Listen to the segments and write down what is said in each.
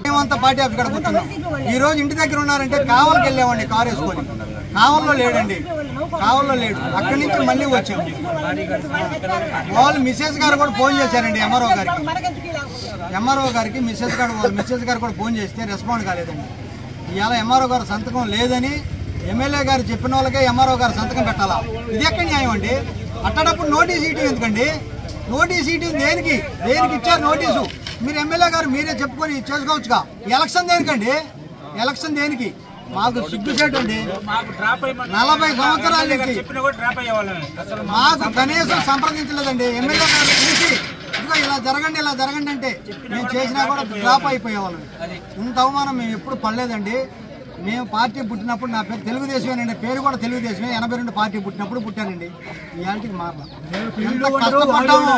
మేమంతా party office కాడ కూర్చున్నాం. ఈ రోజు ఇంటి దగ్గర ఉన్నారంటే కావలికి వెళ్ళామండి, కారు వేసుకొని. కావల్లో లేడండి, కావల్లో లేడు. అక్కడి నుంచి మళ్ళీ వచ్చాము. వాళ్ళు మిస్సెస్ గారు కూడా ఫోన్ చేశారండి ఎంఆర్ఓ గారికి. మిస్సెస్ గారు కూడా ఫోన్ చేస్తే రెస్పాండ్ కాలేదండి. ఇవాళ ఎంఆర్ఓ గారు సంతకం లేదని ఎమ్మెల్యే గారు చెప్పిన వాళ్ళకే ఎంఆర్ఓ గారు సంతకం పెట్టాలా? ఇది ఎక్కడ న్యాయం అండి? అట్టడప్పుడు నోటీస్ ఇటీ ఎందుకండి? నోటీస్ ఇటీ దేనికి ఇచ్చారు నోటీసు? మీరు ఎమ్మెల్యే గారు మీరే చెప్పుకొని చేసుకోవచ్చుగా. ఎలక్షన్ దేనికండి? ఎలక్షన్ దేనికి? మాకు సిగ్గుచేటు అండి. 40 సంవత్సరాల నుంచి మాకు కనీసం సంప్రదించలేదండి. ఎమ్మెల్యే గారు చూసి ఇదిగో ఇలా జరగండి అంటే మేము చేసినా కూడా డ్రాప్ అయిపోయేవాళ్ళం. ఇంత అవమానం మేము ఎప్పుడు పడలేదండి. మేము పార్టీ పుట్టినప్పుడు నా పేరు తెలుగుదేశమేనండి, పేరు కూడా తెలుగుదేశమే. 82 పార్టీ పుట్టినప్పుడు పుట్టానండి. ఈ ఆంటీకి మారలా. ఎంత కష్టపడ్డాము.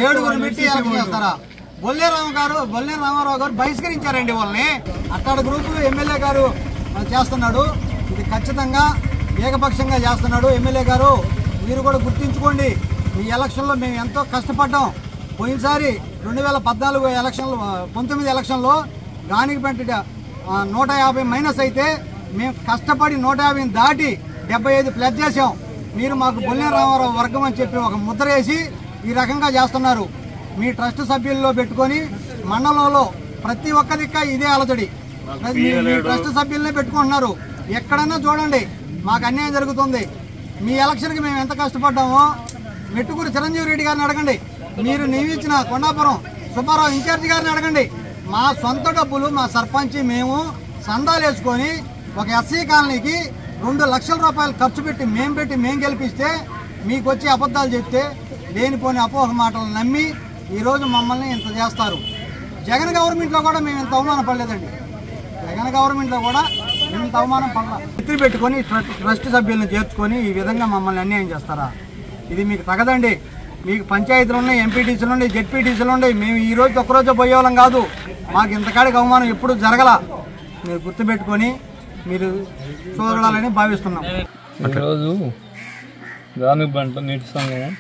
7 పెట్టి ఎలక్షన్ చేస్తారా? బొల్లే రామారావు గారు బహిష్కరించారండి వాళ్ళని. అక్కడ గ్రూపులు ఎమ్మెల్యే గారు చేస్తున్నాడు. ఇది ఖచ్చితంగా ఏకపక్షంగా చేస్తున్నాడు. ఎమ్మెల్యే గారు మీరు కూడా గుర్తించుకోండి. ఈ ఎలక్షన్లో మేము ఎంతో కష్టపడ్డాం. పోయినసారి 2014 ఎలక్షన్లో 19 ఎలక్షన్లో గానిగిపెంట 150 మైనస్ అయితే మేము కష్టపడి 150 దాటి 75 ప్లస్ చేసాం. మీరు మాకు బొల్లే రామారావు వర్గం అని చెప్పి ఒక ముద్ర వేసి ఈ రకంగా చేస్తున్నారు. మీ ట్రస్ట్ సభ్యుల్లో పెట్టుకొని మండలంలో ప్రతి ఒక్క దిక్క ఇదే అలజడి. మీ ట్రస్ట్ సభ్యులనే పెట్టుకుంటున్నారు. ఎక్కడన్నా చూడండి మాకు అన్యాయం జరుగుతుంది. మీ ఎలక్షన్కి మేము ఎంత కష్టపడ్డామో మెట్టుకూరు చిరంజీవి రెడ్డి గారిని అడగండి. మీరు నియమించిన కొండాపురం సుబ్బారావు ఇన్ఛార్జి గారిని అడగండి. మా సొంత డబ్బులు మా సర్పంచి మేము సందాలు వేసుకొని ఒక ఎస్సీ కాలనీకి 2 లక్షల రూపాయలు ఖర్చు పెట్టి మేము గెలిపిస్తే మీకు వచ్చి అబద్ధాలు చెప్తే లేనిపోని అపోహ మాటలు నమ్మి ఈరోజు మమ్మల్ని ఇంత చేస్తారు. జగన్ గవర్నమెంట్లో కూడా మేము ఇంత అవమానం పడలేదండి. జగన్ గవర్నమెంట్లో కూడా ఇంత అవమానం పడలేదు. ఎత్తి పెట్టుకొని ట్రస్ట్ సభ్యులను చేర్చుకొని ఈ విధంగా మమ్మల్ని అన్యాయం చేస్తారా? ఇది మీకు తగదండి. మీకు పంచాయతీలు ఉన్నాయి, ఎంపీటీసీలు ఉన్నాయి, జెడ్పీటీసీలు ఉన్నాయి. మేము ఈ రోజు ఒక్కరోజు పోయేవాళ్ళం కాదు. మాకు ఇంతకాడికి అవమానం ఎప్పుడు జరగల. మీరు గుర్తుపెట్టుకొని మీరు చూడాలని భావిస్తున్నాం. ఈరోజు గానిగిపెంట నీటి సంఘం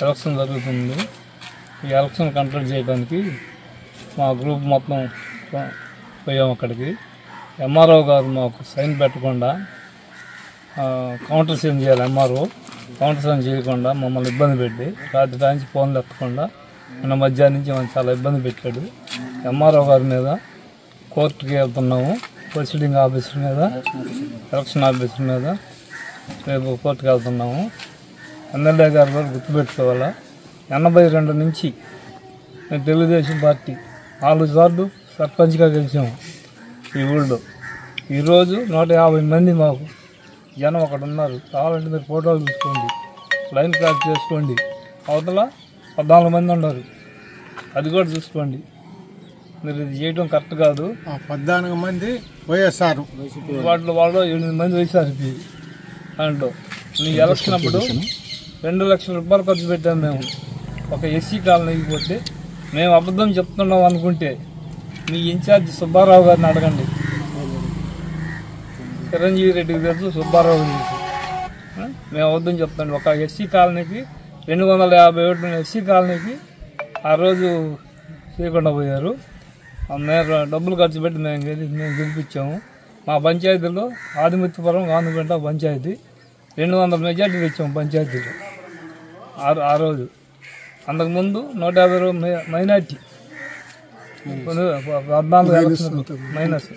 ఎలక్షన్ జరుగుతుంది. ఈ ఎలక్షన్ కంట్రోల్ చేయడానికి మా గ్రూప్ మొత్తం పోయాము అక్కడికి. ఎంఆర్ఓ గారు మాకు సైన్ పెట్టకుండా కౌంటర్ సైన్ చేయాలి. ఎంఆర్ఓ కౌంటర్ సైన్ చేయకుండా మమ్మల్ని ఇబ్బంది పెట్టి రాత్రి నుంచి ఫోన్లు ఎత్తకుండా నిన్న మధ్యాహ్నం నుంచి మనం చాలా ఇబ్బంది పెట్టాడు. ఎంఆర్ఓ గారి మీద కోర్టుకి వెళ్తున్నాము. ప్రొసీడింగ్ ఆఫీసర్ మీద, ఎలక్షన్ ఆఫీసర్ మీద రేపు కోర్టుకి వెళ్తున్నాము. ఎమ్మెల్యే గారు కూడా గుర్తుపెట్టుకోవాలా. 82 నుంచి మేము తెలుగుదేశం పార్టీ 4 సార్లు సర్పంచ్గా గెలిచాము ఈ ఊళ్ళో. ఈరోజు 150 మంది మాకు జనం అక్కడ ఉన్నారు. కావాలంటే మీరు ఫోటోలు చూసుకోండి, లైన్ క్రాస్ చేసుకోండి. అవతల 14 మంది ఉన్నారు, అది కూడా చూసుకోండి. మీరు ఇది చేయడం కరెక్ట్ కాదు. 14 మంది వైఎస్ఆర్, వాళ్ళు 8 మంది వైఎస్ఆర్పీ. దాంట్లో నీ ఎలక్షన్ అప్పుడు 2 లక్షల రూపాయలు ఖర్చు పెట్టాము మేము ఒక ఎస్సీ కాలనీకి పోతే. మేము అబద్ధం చెప్తున్నాం అనుకుంటే మీ ఇన్ఛార్జ్ సుబ్బారావు గారిని అడగండి. చిరంజీవి రెడ్డికి తెలుసు, సుబ్బారావు తెలుసు. మేము అబద్ధం చెప్తాండి. ఒక ఎస్సీ కాలనీకి 250 ఎస్సీ కాలనీకి ఆ రోజు చేయకుండా పోయారు. మేము డబ్బులు ఖర్చు పెట్టి మేము గెలిపించాము. మా పంచాయతీలో ఆదిమిత్యపురం గానిగిపెంట పంచాయతీ 200 మెజార్టీ తెచ్చాము పంచాయతీలో ఆ రోజు. అంతకుముందు 150 మైనార్టీ, 14 ఎలక్షన్ మైనస్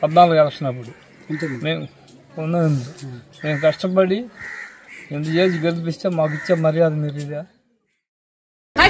14 ఎలక్షన్ అప్పుడు మేము కష్టపడి ఎంత చేసి గెలిపిస్తే మాకు ఇచ్చే మర్యాద మీరు ఇదే.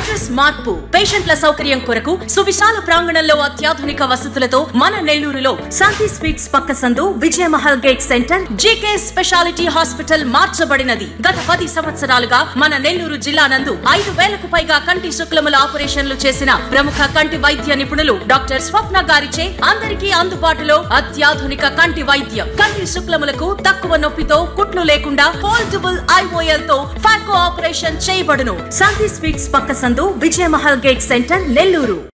అడ్రస్ మార్పు పేషెంట్ల సౌకర్యం కొరకు సువిశాల ప్రాంగణంలో అత్యాధునిక వసతులతో మన నెల్లూరులో శాంతి స్వీట్స్ పక్క సందు Vijayamahal gate centre JK speciality hospital మార్చబడినది. గత 10 సంవత్సరాలుగా మన నెల్లూరు జిల్లా నందు 5,000కు పైగా కంటి శుక్లముల ఆపరేషన్లు చేసిన ప్రముఖ కంటి వైద్య నిపుణులు డాక్టర్ స్వప్న గారిచే అందరికీ అందుబాటులో అత్యాధునిక కంటి వైద్యం. కంటి శుక్లములకు తక్కువ నొప్పితో కుట్లు లేకుండా ఫోల్డబుల్ IOL తో ఫాకో ఆపరేషన్ చేయబడును. శాంతి స్వీట్స్ పక్క సందు విజయమహల్ గేట్ సెంటర్ నెల్లూరు.